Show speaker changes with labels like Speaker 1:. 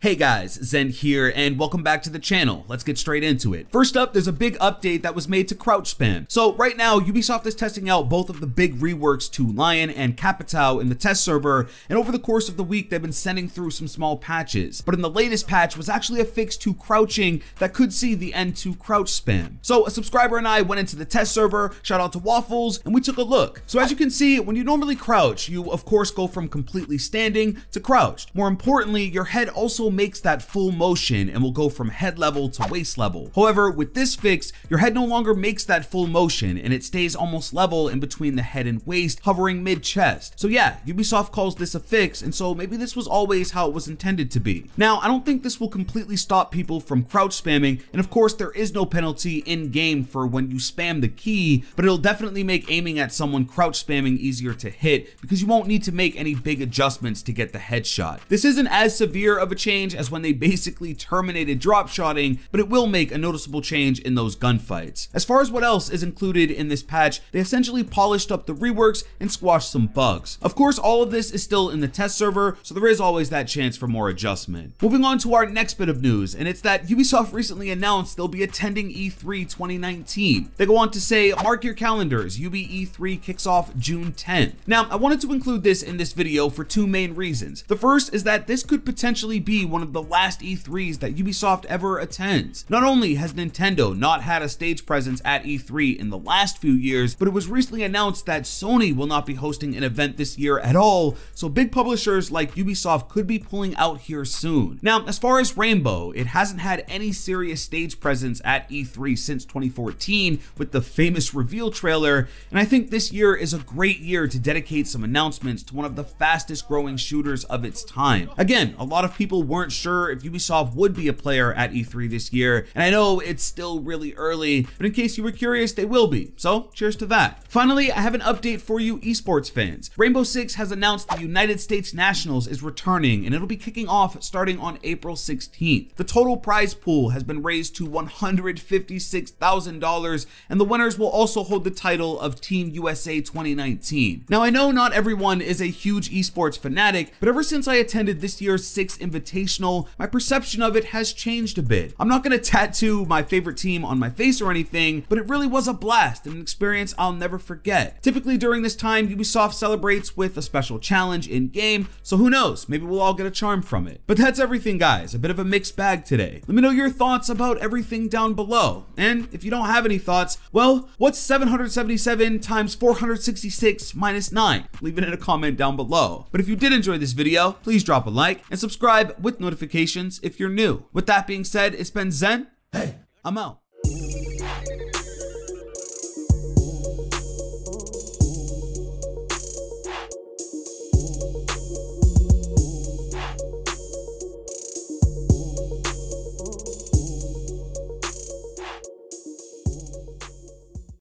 Speaker 1: Hey guys, Zen here, and welcome back to the channel. Let's get straight into it. First up, there's a big update that was made to crouch spam. So right now, Ubisoft is testing out both of the big reworks to Lion and Capitao in the test server, and over the course of the week, they've been sending through some small patches. But in the latest patch was actually a fix to crouching that could see the end to crouch spam. So a subscriber and I went into the test server, shout out to Waffles, and we took a look. So as you can see, when you normally crouch, you of course go from completely standing to crouched. More importantly, your head also makes that full motion and will go from head level to waist level. However, with this fix, your head no longer makes that full motion and it stays almost level in between the head and waist, hovering mid-chest. So yeah, Ubisoft calls this a fix, and so maybe this was always how it was intended to be. Now, I don't think this will completely stop people from crouch spamming, and of course there is no penalty in-game for when you spam the key, but it'll definitely make aiming at someone crouch spamming easier to hit because you won't need to make any big adjustments to get the headshot. This isn't as severe of a change as when they basically terminated drop shotting, but it will make a noticeable change in those gunfights. As far as what else is included in this patch, they essentially polished up the reworks and squashed some bugs. Of course, all of this is still in the test server, so there is always that chance for more adjustment. Moving on to our next bit of news, and it's that Ubisoft recently announced they'll be attending E3 2019. They go on to say, mark your calendars, UBE3 kicks off June 10th. Now, I wanted to include this in this video for two main reasons. The first is that this could potentially be one of the last E3s that Ubisoft ever attends. Not only has Nintendo not had a stage presence at E3 in the last few years, but it was recently announced that Sony will not be hosting an event this year at all, so big publishers like Ubisoft could be pulling out here soon. Now, as far as Rainbow, it hasn't had any serious stage presence at E3 since 2014 with the famous reveal trailer, and I think this year is a great year to dedicate some announcements to one of the fastest growing shooters of its time. Again, a lot of people weren't sure if Ubisoft would be a player at E3 this year, and I know it's still really early, but in case you were curious, they will be, so cheers to that. Finally, I have an update for you esports fans. Rainbow Six has announced the United States Nationals is returning, and it'll be kicking off starting on April 16th. The total prize pool has been raised to $156,000, and the winners will also hold the title of Team USA 2019. Now, I know not everyone is a huge esports fanatic, but ever since I attended this year's Six Invitational, my perception of it has changed a bit. I'm not gonna tattoo my favorite team on my face or anything, but it really was a blast and an experience I'll never forget. Typically during this time, Ubisoft celebrates with a special challenge in game, so who knows, maybe we'll all get a charm from it. But that's everything guys, a bit of a mixed bag today. Let me know your thoughts about everything down below. And if you don't have any thoughts, well, what's 777 times 466 minus 9? Leave it in a comment down below. But if you did enjoy this video, please drop a like and subscribe with notifications if you're new. With that being said, it's been Zen. Hey, I'm out.